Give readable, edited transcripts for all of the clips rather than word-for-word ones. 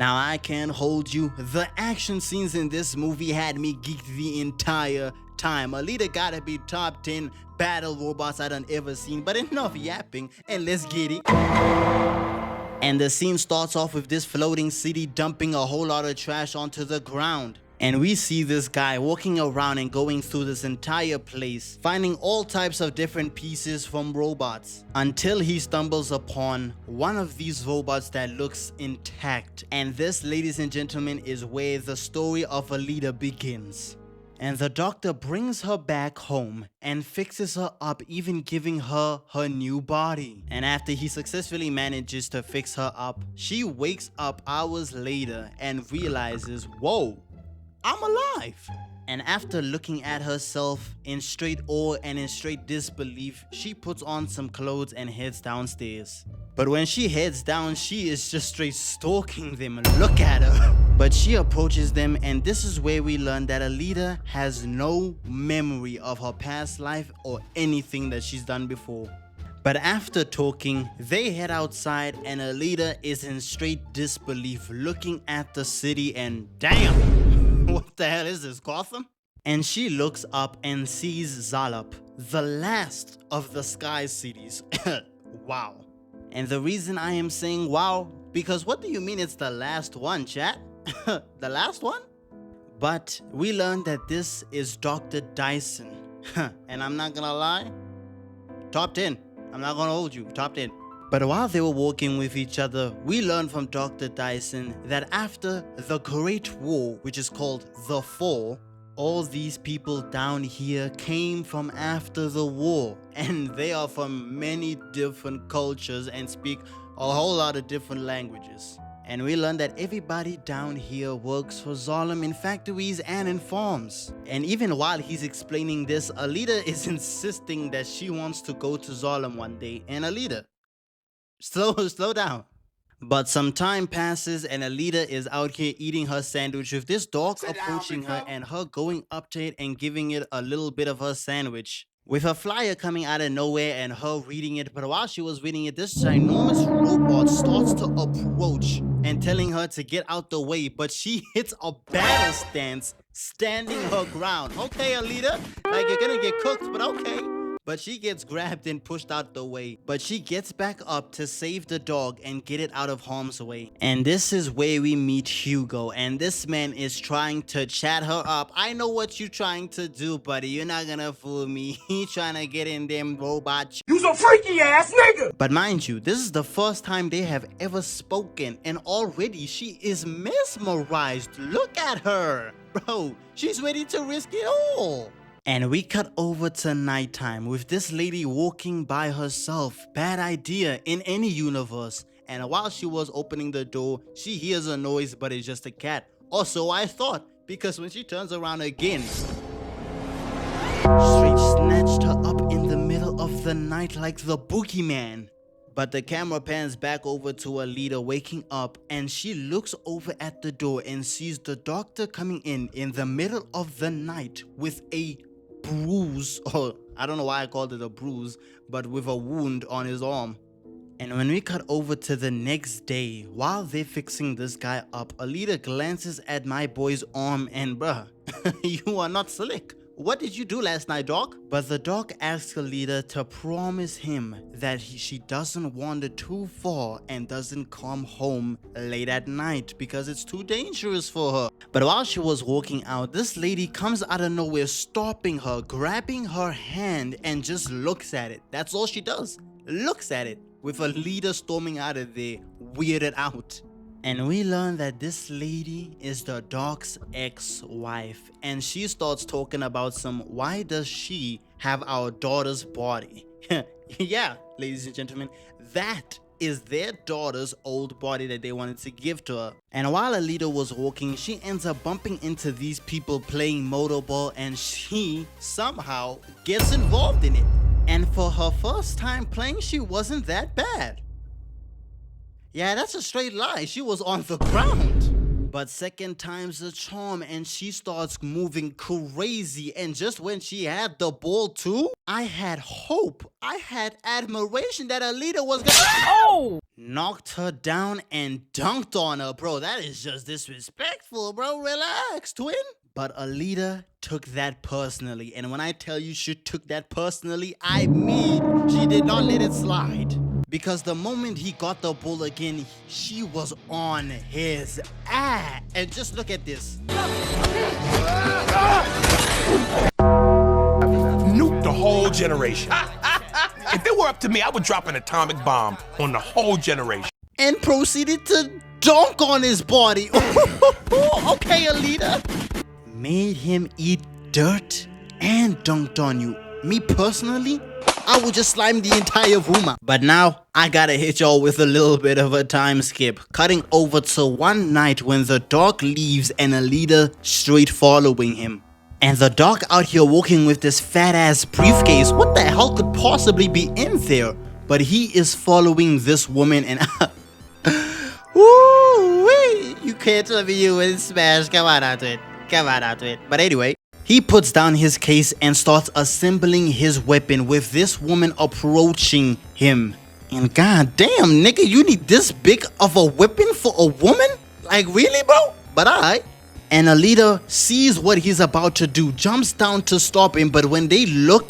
Now I can't hold you. The action scenes in this movie had me geeked the entire time. Alita gotta be top 10 battle robots I done ever seen, but enough yapping and let's get it. And the scene starts off with this floating city dumping a whole lot of trash onto the ground. And we see this guy walking around and going through this entire place, finding all types of different pieces from robots, until he stumbles upon one of these robots that looks intact. And this, ladies and gentlemen, is where the story of Alita begins. And the doctor brings her back home and fixes her up, even giving her her new body. And after he successfully manages to fix her up, she wakes up hours later and realizes, whoa, I'm alive. And after looking at herself in straight awe and in straight disbelief, she puts on some clothes and heads downstairs. But when she heads down, she is just straight stalking them. Look at her. But she approaches them, and this is where we learn that Alita has no memory of her past life or anything that she's done before. But after talking, they head outside and Alita is in straight disbelief looking at the city and damn, what the hell is this, Gotham? And she looks up and sees Zalop, the last of the Sky Cities. Wow. And the reason I am saying wow, because what do you mean it's the last one, chat? The last one? But we learned that this is Dr. Dyson. And I'm not gonna lie, top 10. I'm not gonna hold you, top 10. But while they were walking with each other, we learned from Dr. Dyson that after the Great War, which is called the Fall, all these people down here came from after the war. And they are from many different cultures and speak a whole lot of different languages. And we learned that everybody down here works for Zalem in factories and in farms. And even while he's explaining this, Alita is insisting that she wants to go to Zalem one day. And Alita, slow down. But some time passes and Alita is out here eating her sandwich with this dog approaching her and her going up to it and giving it a little bit of her sandwich. With her flyer coming out of nowhere and her reading it, but while she was reading it, this ginormous robot starts to approach and telling her to get out the way, but she hits a battle stance, standing her ground. Okay, Alita, like you're gonna get cooked, but okay. But she gets grabbed and pushed out the way. But she gets back up to save the dog and get it out of harm's way. And this is where we meet Hugo. And this man is trying to chat her up. I know what you're trying to do, buddy. You're not gonna fool me. He's trying to get in them robots. You some freaky ass nigga! But mind you, this is the first time they have ever spoken. And already she is mesmerized. Look at her. Bro, she's ready to risk it all. And we cut over to nighttime with this lady walking by herself. Bad idea in any universe. And while she was opening the door, she hears a noise, but it's just a cat. Or so I thought, because when she turns around again, straight snatched her up in the middle of the night like the boogeyman. But the camera pans back over to Alita waking up, and she looks over at the door and sees the doctor coming in the middle of the night with a bruise, or I don't know why I called it a bruise, but with a wound on his arm. And when we cut over to the next day, while they're fixing this guy up, Alita glances at my boy's arm and bruh, you are not slick. What did you do last night, dog? But the dog asks Alita to promise him that she doesn't wander too far and doesn't come home late at night because it's too dangerous for her. But while she was walking out, this lady comes out of nowhere, stopping her, grabbing her hand, and just looks at it. That's all she does. Looks at it, with Alita storming out of there, weirded out. And we learn that this lady is the dog's ex-wife, and she starts talking about why does she have our daughter's body? Yeah, ladies and gentlemen, that is their daughter's old body that they wanted to give to her. And while Alita was walking, she ends up bumping into these people playing motorball, and she somehow gets involved in it. And for her first time playing, she wasn't that bad. Yeah, that's a straight lie. She was on the ground. But second time's a charm and she starts moving crazy. And just when she had the ball too, I had hope. I had admiration that Alita was gonna knocked her down and dunked on her, bro. That is just disrespectful, bro. Relax, twin. But Alita took that personally. And when I tell you she took that personally, I mean she did not let it slide. Because the moment he got the ball again, she was on his ass. And just look at this. Nuke the whole generation. If it were up to me, I would drop an atomic bomb on the whole generation. And proceeded to dunk on his body. Okay, Alita. Made him eat dirt and dunked on you. Me personally, I would just slime the entire room. But now, I gotta hit y'all with a little bit of a time skip. Cutting over to one night when the dog leaves and Alita straight following him. And the dog out here walking with this fat ass briefcase. What the hell could possibly be in there? But he is following this woman and woo-wee, you can't tell me you would smash. Come on out to it. Come on out to it. But anyway, he puts down his case and starts assembling his weapon with this woman approaching him. And goddamn, nigga, you need this big of a weapon for a woman? Like, really, bro? But alright. And Alita sees what he's about to do, jumps down to stop him, but when they look,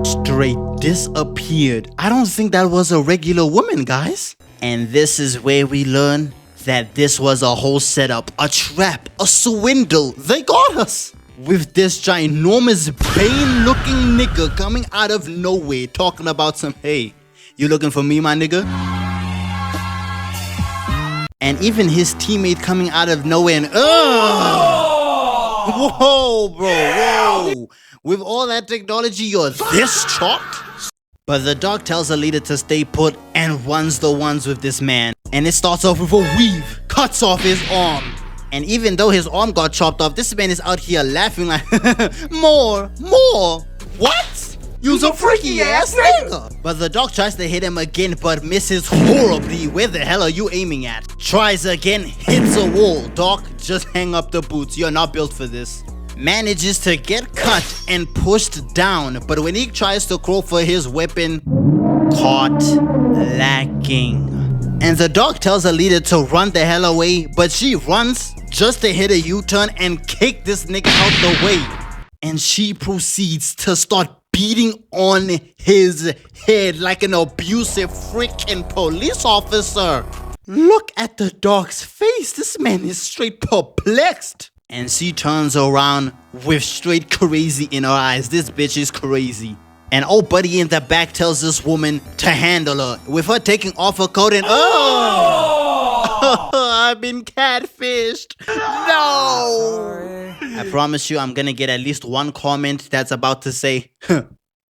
straight disappeared. I don't think that was a regular woman, guys. And this is where we learn that this was a whole setup, a trap, a swindle. They got us. With this ginormous Bane-looking nigga coming out of nowhere talking about some, hey, you looking for me, my nigga? And even his teammate coming out of nowhere and, whoa, bro, whoa. With all that technology, you're this chalked? But the dog tells Alita to stay put and runs the ones with this man. And it starts off with a weave, cuts off his arm. And even though his arm got chopped off, this man is out here laughing like, more. What? You's a freaky ass nigga. But the dog tries to hit him again, but misses horribly. Where the hell are you aiming at? Tries again, hits a wall. Dog, just hang up the boots. You're not built for this. Manages to get cut and pushed down. But when he tries to crawl for his weapon, caught lacking. And the dog tells Alita to run the hell away, but she runs just to hit a U-turn and kick this nigga out the way. And she proceeds to start beating on his head like an abusive freaking police officer. Look at the dog's face. This man is straight perplexed. And she turns around with straight crazy in her eyes. This bitch is crazy. And old buddy in the back tells this woman to handle her, with her taking off her coat and I've been catfished. No. I promise you I'm gonna get at least one comment that's about to say,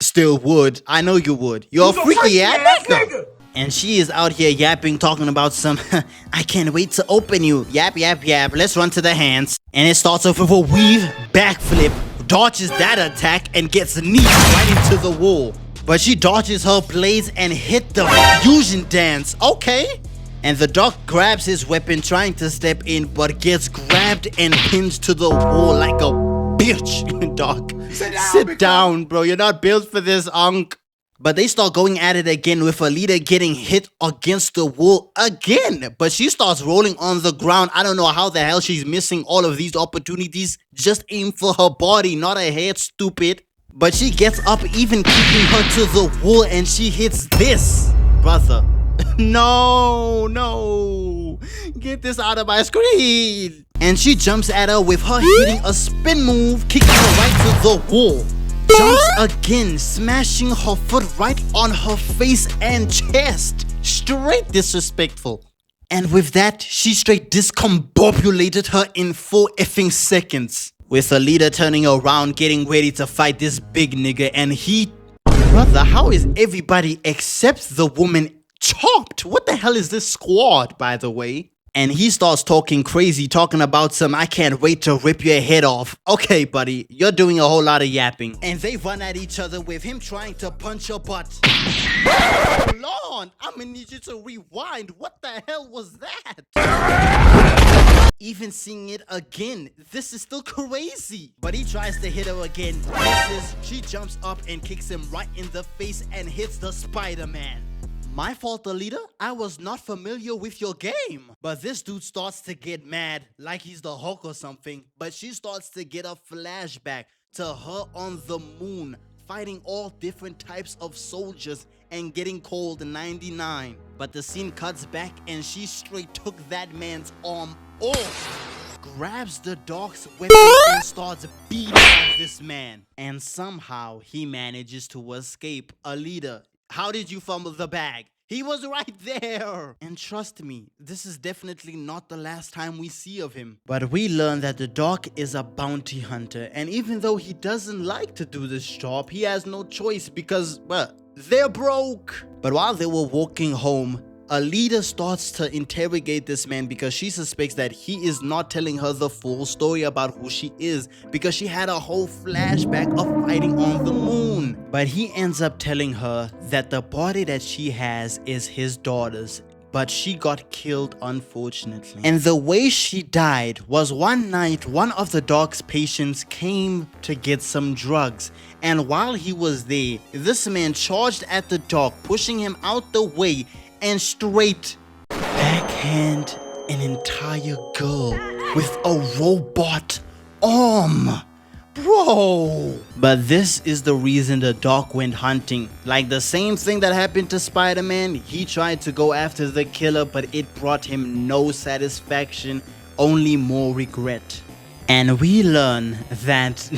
still would. I know you would. You're a freaky ass nigga. And she is out here yapping, talking about some, I can't wait to open you. Yap, yap, yap. Let's run to the hands. And it starts off with a weave, backflip, dodges that attack, and gets kneed right into the wall. But she dodges her blades and hit the fusion dance. Okay. And the dog grabs his weapon, trying to step in, but gets grabbed and pinned to the wall like a bitch. Dog, sit down, bro. You're not built for this, unk. But they start going at it again, with Alita getting hit against the wall again. But she starts rolling on the ground. I don't know how the hell she's missing all of these opportunities. Just aim for her body, not her head, stupid. But she gets up, even kicking her to the wall, and she hits this. Brother. No. Get this out of my screen. And she jumps at her with her hitting a spin move, kicking her right to the wall. Jumps again, smashing her foot right on her face and chest. Straight disrespectful. And with that, she straight discombobulated her in 4 effing seconds. With Alita turning around, getting ready to fight this big nigga, and he... Brother, how is everybody except the woman chopped? What the hell is this squad, by the way? And he starts talking crazy, talking about some, I can't wait to rip your head off. Okay, buddy, you're doing a whole lot of yapping. And they run at each other with him trying to punch her butt. Hold on, I'm gonna need you to rewind. What the hell was that? even seeing it again. This is still crazy. But he tries to hit her again, misses. She jumps up and kicks him right in the face and hits the Spider-Man. My fault, Alita. I was not familiar with your game. But this dude starts to get mad, like he's the Hulk or something. But she starts to get a flashback to her on the moon, fighting all different types of soldiers and getting called 99. But the scene cuts back and she straight took that man's arm off, grabs the dog's weapon and starts beating this man. And somehow he manages to escape. Alita, how did you fumble the bag? He was right there. And trust me, this is definitely not the last time we see of him. But we learn that the dog is a bounty hunter. And even though he doesn't like to do this job, he has no choice because, well, they're broke. But while they were walking home, Alita starts to interrogate this man because she suspects that he is not telling her the full story about who she is, because she had a whole flashback of fighting on the moon. But he ends up telling her that the body that she has is his daughter's, but she got killed unfortunately. And the way she died was one night one of the dog's patients came to get some drugs, and while he was there, this man charged at the dog, pushing him out the way and straight backhand an entire girl with a robot arm. Bro. But this is the reason the dog went hunting. Like the same thing that happened to Spider-Man. He tried to go after the killer, but it brought him no satisfaction, only more regret. And we learn that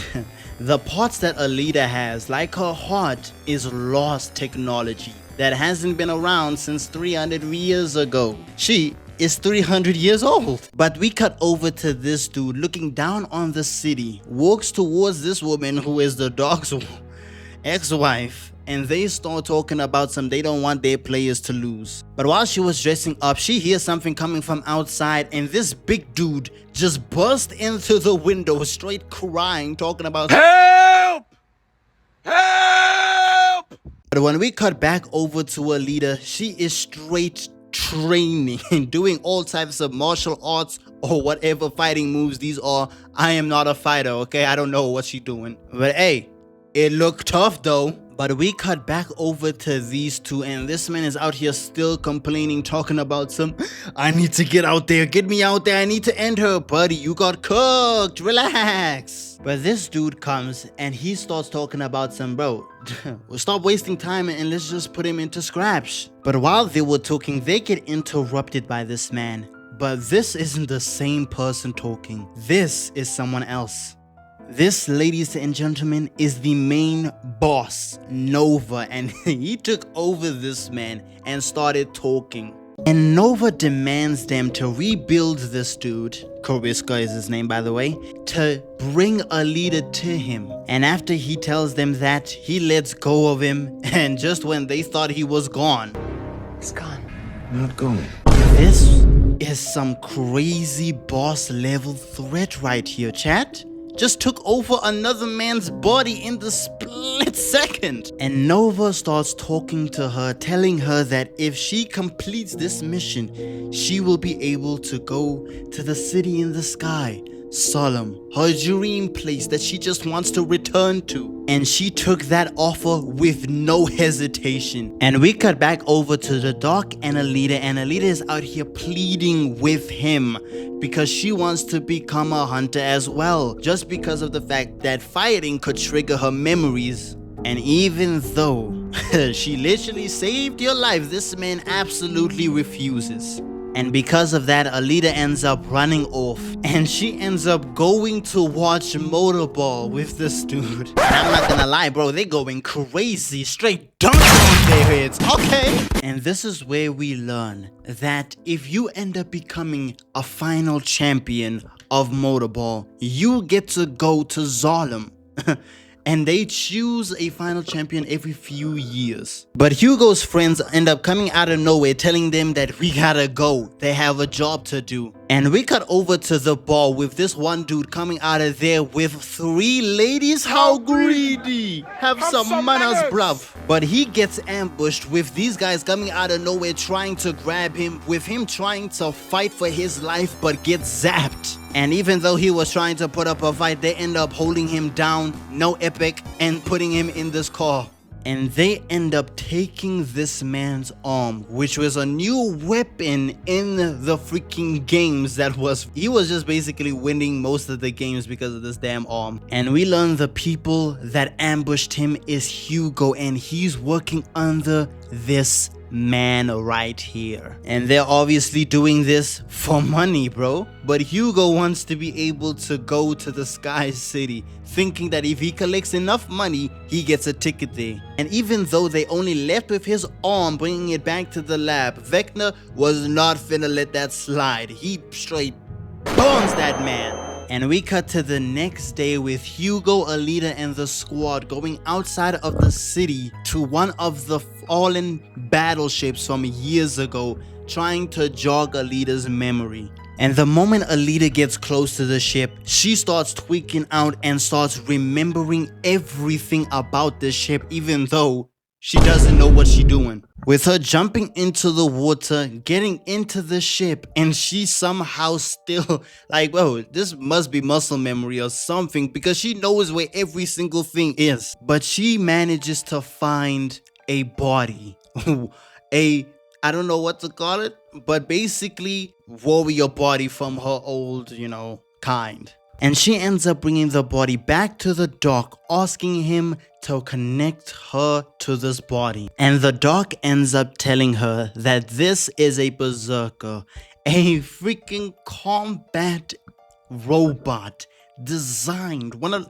the parts that Alita has, like her heart, is lost technology that hasn't been around since 300 years ago. She is 300 years old. But we cut over to this dude looking down on the city, walks towards this woman who is the dog's ex-wife, and they start talking about they don't want their players to lose. But while she was dressing up, she hears something coming from outside, and this big dude just burst into the window straight crying, talking about Help! Help! But when we cut back over to Alita, she is straight training and doing all types of martial arts or whatever fighting moves these are. I am not a fighter, okay? I don't know what she's doing. But hey, it looked tough though. But we cut back over to these two, and this man is out here still complaining, talking about I need to get out there, get me out there, I need to end her. Buddy, you got cooked, relax. But this dude comes and he starts talking about bro, stop wasting time and let's just put him into scraps. But while they were talking, they get interrupted by this man. But this isn't the same person talking. This is someone else. This, ladies and gentlemen, is the main boss, Nova, and he took over this man and started talking. And Nova demands them to rebuild this dude, Grewishka is his name by the way, to bring Alita to him. And after he tells them that, he lets go of him, and just when they thought he was gone, It's gone. Not going. this is some crazy boss level threat right here, chat. Just took over another man's body in the split second. And Nova starts talking to her, telling her that if she completes this mission, she will be able to go to the city in the sky, Solemn, her dream place that she just wants to return to. And she took that offer with no hesitation. And we cut back over to the Doc and Alita is out here pleading with him because she wants to become a hunter as well, just because of the fact that fighting could trigger her memories. And even though she literally saved your life, this man absolutely refuses. And because of that, Alita ends up running off. And she ends up going to watch motorball with this dude. And I'm not gonna lie, bro, they going crazy. Straight dunk on their heads, okay? And this is where we learn that if you end up becoming a final champion of motorball, you get to go to Zalem. And they choose a final champion every few years. But Hugo's friends end up coming out of nowhere telling them that we gotta go. They have a job to do. And we cut over to the bar with this one dude coming out of there with 3 ladies. How greedy! Have some manners, bruv. But he gets ambushed with these guys coming out of nowhere trying to grab him, with him trying to fight for his life but gets zapped. And even though he was trying to put up a fight, they end up holding him down, no epic, and putting him in this car. And they end up taking this man's arm, which was a new weapon in the freaking games. He was just basically winning most of the games because of this damn arm. And we learn the people that ambushed him is Hugo, and he's working under this man right here. And they're obviously doing this for money, bro. But Hugo wants to be able to go to the Sky City, thinking that if he collects enough money, he gets a ticket there. And even though they only left with his arm, bringing it back to the lab, Vecna was not finna let that slide. He straight burns that man. And we cut to the next day with Hugo, Alita, and the squad going outside of the city to one of the fallen battleships from years ago, trying to jog Alita's memory. And the moment Alita gets close to the ship, she starts tweaking out and starts remembering everything about the ship, even though she doesn't know what she's doing. With her jumping into the water, getting into the ship, and she somehow still like, whoa, this must be muscle memory or something, because she knows where every single thing is. But she manages to find a body. I don't know what to call it, but basically warrior body from her old, kind. And she ends up bringing the body back to the doc, asking him to connect her to this body. And the doc ends up telling her that this is a berserker, a freaking combat robot designed, one of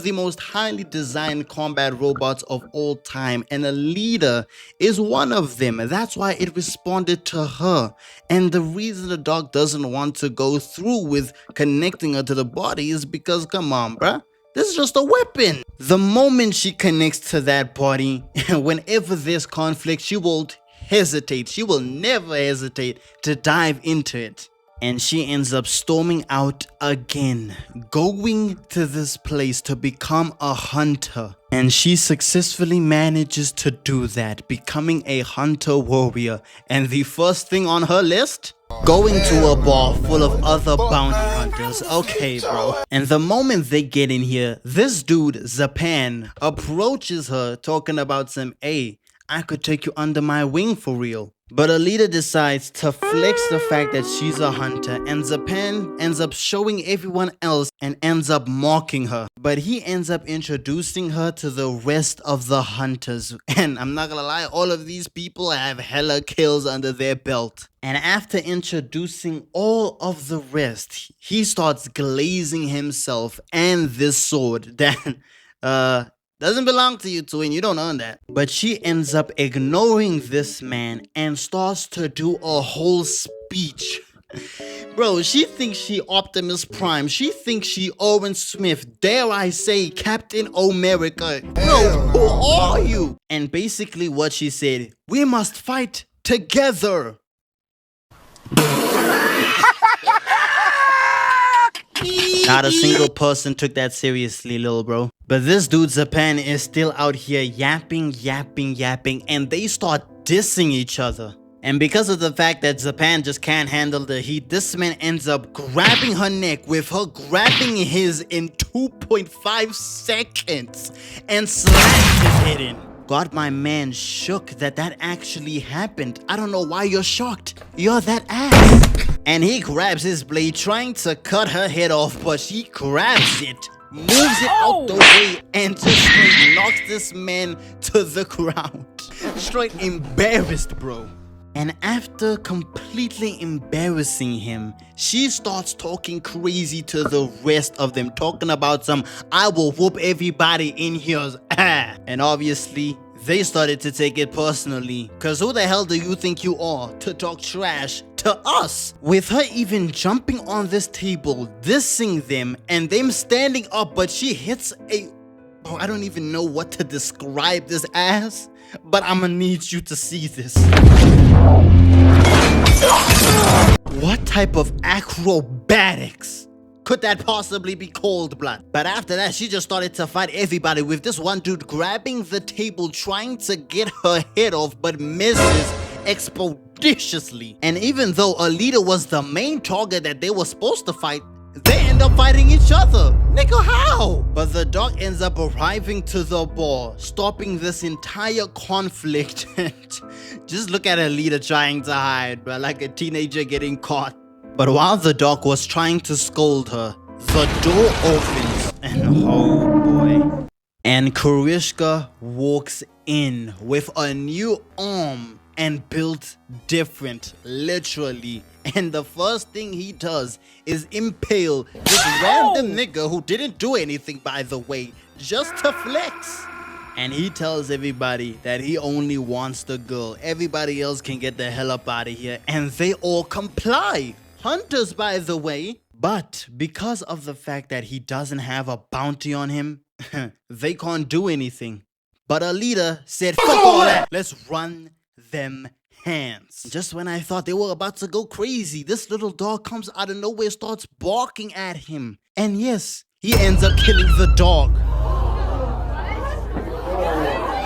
the most highly designed combat robots of all time, and Alita is one of them. That's why it responded to her. And the reason the dog doesn't want to go through with connecting her to the body is because, come on, bruh, this is just a weapon. The moment she connects to that body, whenever there's conflict, she won't hesitate. She will never hesitate to dive into it. And she ends up storming out again, going to this place to become a hunter. And she successfully manages to do that, becoming a hunter warrior. And the first thing on her list? Going to a bar full of other bounty hunters. Okay, bro. And the moment they get in here, this dude, Zapan, approaches her talking about some, hey, I could take you under my wing for real. But Alita decides to flex the fact that she's a hunter, and Zapan ends up showing everyone else and ends up mocking her. But he ends up introducing her to the rest of the hunters. And I'm not gonna lie, all of these people have hella kills under their belt. And after introducing all of the rest, he starts glazing himself and this sword that doesn't belong to you, twin. You don't own that. But she ends up ignoring this man and starts to do a whole speech. Bro, she thinks she Optimus Prime. She thinks she Owen Smith. Dare I say Captain America. Bro, who are you? And basically what she said, we must fight together. Not a single person took that seriously, little bro. But this dude Zapan is still out here yapping, and they start dissing each other. And because of the fact that Zapan just can't handle the heat, this man ends up grabbing her neck, with her grabbing his in 2.5 seconds and slammed his head in. Got my man shook that actually happened. I don't know why you're shocked. You're that ass. And he grabs his blade trying to cut her head off, but she grabs it, moves it out the way, and just straight knocks this man to the ground. Straight embarrassed, bro. And after completely embarrassing him, she starts talking crazy to the rest of them, talking about some, I will whoop everybody in here's ass. And obviously, they started to take it personally, cause who the hell do you think you are to talk trash to us? With her even jumping on this table, dissing them, and them standing up, but she hits a... Oh, I don't even know what to describe this as, but I'ma need you to see this. What type of acrobatics could that possibly be cold blood? But after that, she just started to fight everybody, with this one dude grabbing the table, trying to get her head off, but misses expeditiously. And even though Alita was the main target that they were supposed to fight, they end up fighting each other. Nigga, how? But the dog ends up arriving to the bar, stopping this entire conflict. Just look at Alita trying to hide, bro, like a teenager getting caught. But while the dog was trying to scold her, the door opens, and oh boy. And Grewishka walks in with a new arm and built different, literally. And the first thing he does is impale this random nigga who didn't do anything, by the way, just to flex. And he tells everybody that he only wants the girl. Everybody else can get the hell up out of here. And they all comply. Hunters, by the way. But because of the fact that he doesn't have a bounty on him, they can't do anything. But Alita said, fuck all that. Let's run them hands. Just when I thought they were about to go crazy, this little dog comes out of nowhere, starts barking at him. And yes, he ends up killing the dog.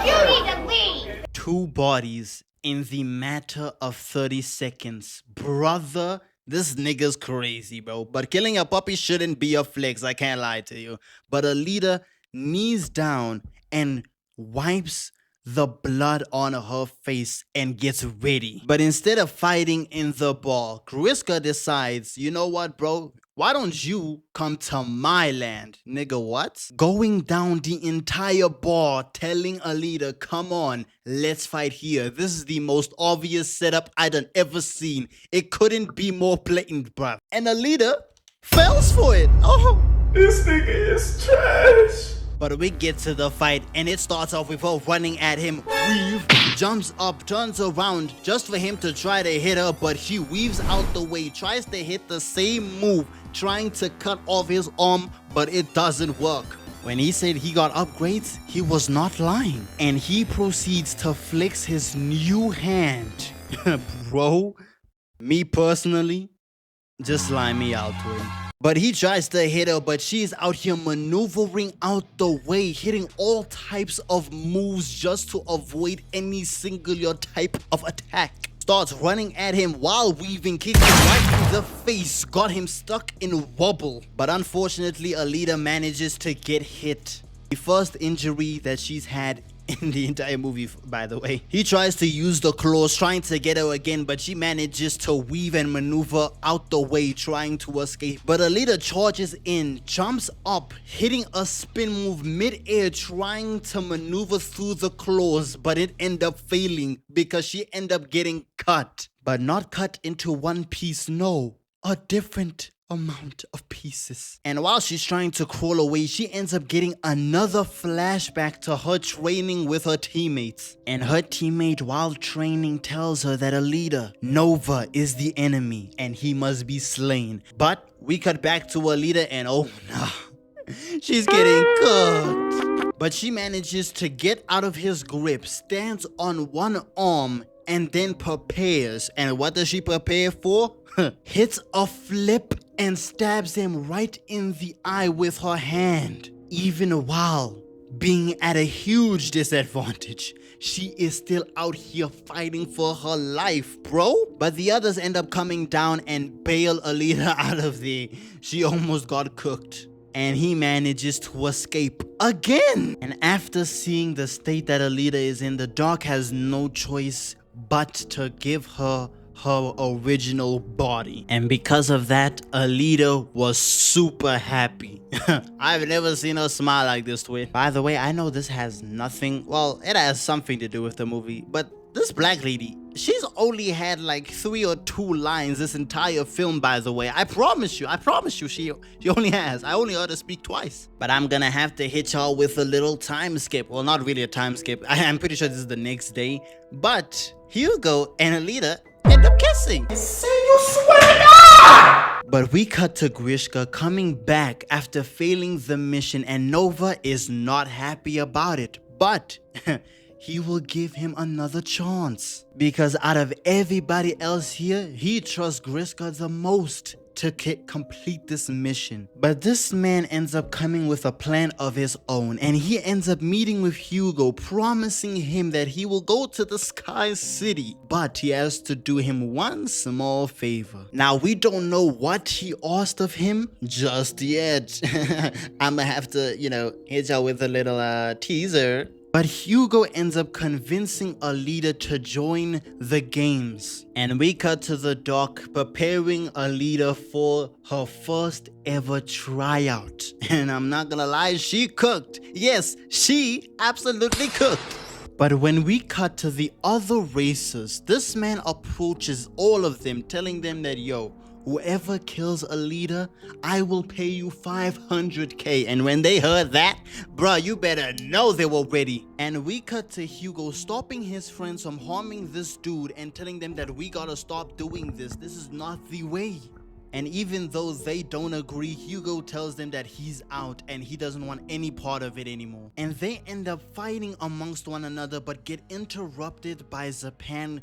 You need to leave. 2 bodies in the matter of 30 seconds. Brother, this nigga's crazy, bro. But killing a puppy shouldn't be a flex, I can't lie to you. But Alita knees down and wipes the blood on her face and gets ready. But instead of fighting in the bar, Grewishka decides, you know what, bro? Why don't you come to my land? Nigga, what? Going down the entire bar, telling Alita, come on, let's fight here. This is the most obvious setup I done ever seen. It couldn't be more blatant, bruh. And Alita falls for it. Oh, This nigga is trash. but we get to the fight, and it starts off with her running at him, weave, jumps up, turns around just for him to try to hit her, but she weaves out the way, tries to hit the same move, trying to cut off his arm, but it doesn't work. When he said he got upgrades, he was not lying, and he proceeds to flex his new hand. Bro, me personally, just line me out to him. But he tries to hit her, but she's out here maneuvering out the way, hitting all types of moves just to avoid any singular type of attack. Starts running at him while weaving, kicking right in the face, got him stuck in wobble. But unfortunately, Alita manages to get hit. The first injury that she's had in the entire movie, by the way. He tries to use the claws, trying to get her again, but she manages to weave and maneuver out the way, trying to escape. But Alita charges in, jumps up, hitting a spin move mid-air, trying to maneuver through the claws, but it ended up failing because she ended up getting cut. But not cut into one piece, no, a different amount of pieces. And while she's trying to crawl away, she ends up getting another flashback to her training with her teammates. And her teammate, while training, tells her that Alita, Nova is the enemy and he must be slain. But we cut back to Alita and oh no, she's getting cooked. But she manages to get out of his grip, stands on one arm, and then prepares. And what does she prepare for? Hits a flip and stabs him right in the eye with her hand. Even while being at a huge disadvantage, she is still out here fighting for her life, bro. But the others end up coming down and bail Alita out of there. She almost got cooked. And he manages to escape again. And after seeing the state that Alita is in, the dog has no choice but to give her her original body. And because of that, Alita was super happy. I've never seen her smile like this, twin. By the way, I know this has nothing, well, it has something to do with the movie, but this black lady, she's only had like 3 or 2 lines this entire film, by the way. I promise you, she only has. I only heard her speak twice. But I'm gonna have to hit y'all with a little time skip. Well, not really a time skip. I'm pretty sure this is the next day. But Hugo and Alita end up kissing. Say you swear to God! But we cut to Grewishka coming back after failing the mission, and Nova is not happy about it. But he will give him another chance. Because out of everybody else here, he trusts Grewishka the most to complete this mission. But this man ends up coming with a plan of his own, and he ends up meeting with Hugo, promising him that he will go to the Sky City, but he has to do him one small favor. Now, we don't know what he asked of him just yet. I'ma have to, hit y'all with a little teaser. But Hugo ends up convincing Alita to join the games. And we cut to the dock preparing Alita for her first ever tryout. And I'm not gonna lie, she cooked. Yes, she absolutely cooked. But when we cut to the other racers, this man approaches all of them, telling them that, yo, whoever kills Alita, I will pay you 500k. And when they heard that, bruh, you better know they were ready. And we cut to Hugo stopping his friends from harming this dude and telling them that we gotta stop doing this. This is not the way. And even though they don't agree, Hugo tells them that he's out and he doesn't want any part of it anymore. And they end up fighting amongst one another but get interrupted by Zapan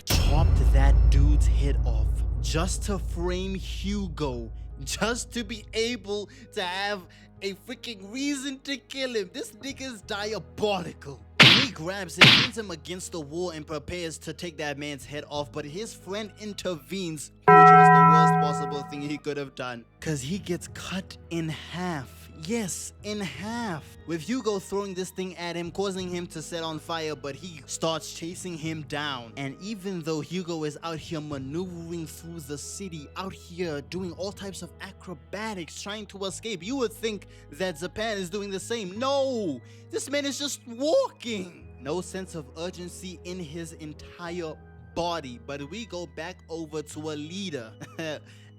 chopped that dude's head off just to frame Hugo, just to be able to have a freaking reason to kill him. This nigga's diabolical. He grabs him, pins him against the wall, and prepares to take that man's head off, but his friend intervenes, which was the worst possible thing he could have done, because he gets cut in half. Yes, in half. With Hugo throwing this thing at him, causing him to set on fire, but he starts chasing him down. And even though Hugo is out here maneuvering through the city, out here doing all types of acrobatics, trying to escape, you would think that Zapan is doing the same. No, this man is just walking. No sense of urgency in his entire body. But we go back over to Alita.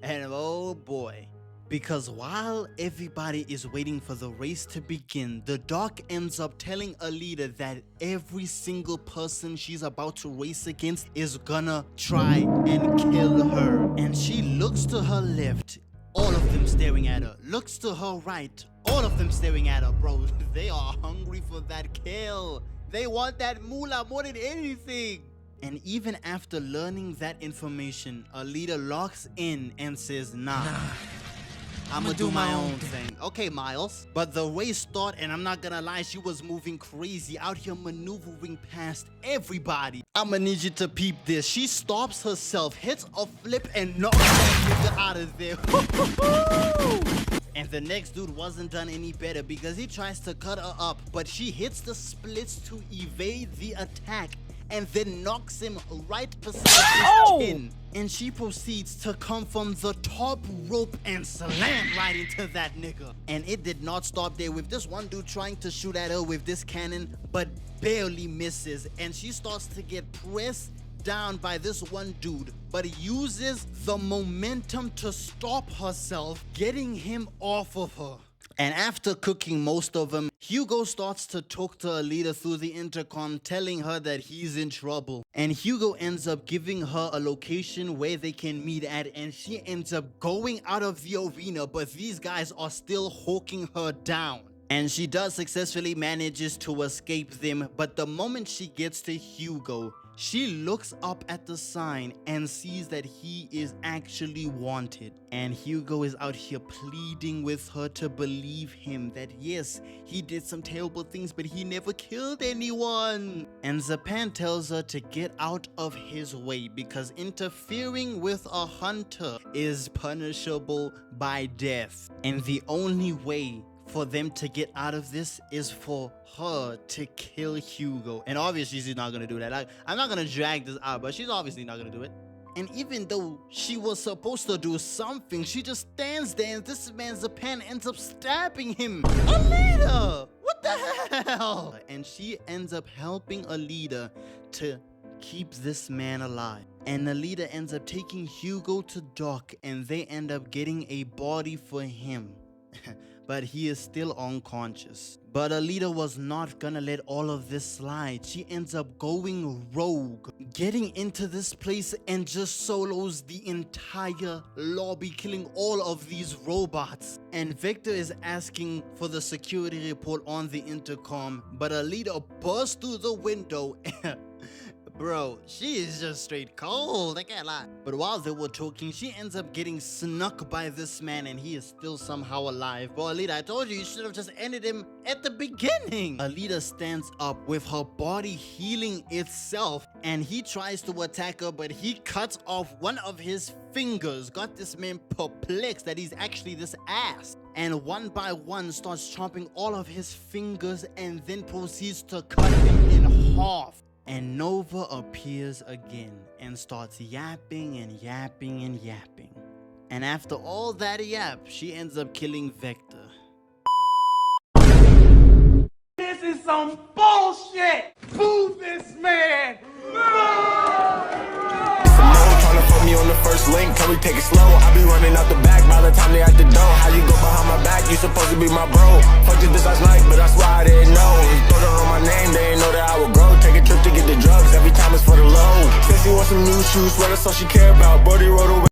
And oh boy. Because while everybody is waiting for the race to begin, the doc ends up telling Alita that every single person she's about to race against is gonna try and kill her. And she looks to her left, all of them staring at her. Looks to her right, all of them staring at her. Bro, they are hungry for that kill. They want that moolah more than anything. And even after learning that information, Alita locks in and says, nah. I'ma do my own thing. Okay, Miles. But the race started, and I'm not gonna lie, she was moving crazy, out here maneuvering past everybody. I'ma need you to peep this. She stops herself, hits a flip, and knocks that nigga out of there. And the next dude wasn't done any better because he tries to cut her up, but she hits the splits to evade the attack and then knocks him right beside his chin. And she proceeds to come from the top rope and slam right into that nigga. And it did not stop there, with this one dude trying to shoot at her with this cannon, but barely misses. And she starts to get pressed down by this one dude, but uses the momentum to stop herself, getting him off of her. And after cooking most of them, Hugo starts to talk to Alita through the intercom, telling her that he's in trouble. And Hugo ends up giving her a location where they can meet at, and she ends up going out of the arena, but these guys are still hawking her down. And she does successfully manages to escape them, but the moment she gets to Hugo, she looks up at the sign and sees that he is actually wanted. And Hugo is out here pleading with her to believe him that yes, he did some terrible things, but he never killed anyone. And Zapan tells her to get out of his way because interfering with a hunter is punishable by death. And the only way for them to get out of this is for her to kill Hugo. And obviously she's not gonna do that. I'm not gonna drag this out, but she's obviously not gonna do it. And even though she was supposed to do something, she just stands there and this man Zapan ends up stabbing him. Alita! What the hell? And she ends up helping Alita to keep this man alive. And Alita ends up taking Hugo to dock, and they end up getting a body for him. but he is still unconscious. But Alita was not gonna let all of this slide. She ends up going rogue, getting into this place and just solos the entire lobby, killing all of these robots. And Victor is asking for the security report on the intercom, but Alita bursts through the window. Bro, she is just straight cold, I can't lie. But while they were talking, she ends up getting snuck by this man and he is still somehow alive. Bro, Alita, I told you should have just ended him at the beginning. Alita stands up with her body healing itself and he tries to attack her, but he cuts off one of his fingers. Got this man perplexed that he's actually this ass. And one by one starts chopping all of his fingers and then proceeds to cut him in half. And Nova appears again and starts yapping and yapping and yapping. And after all that yap, she ends up killing Vector. This is some bullshit! Move this man! Trying to put me on the first link, can we take it slow? I be running out the back by the time they at the door. How you go behind my back? You supposed to be my bro. Fucked this last night, but I swear I didn't know. Throw down on my name, they ain't know that I would grow. Take a trip to get the drugs, every time it's for the low. Said she wants some new shoes, swear that's all she care about. Brody wrote away.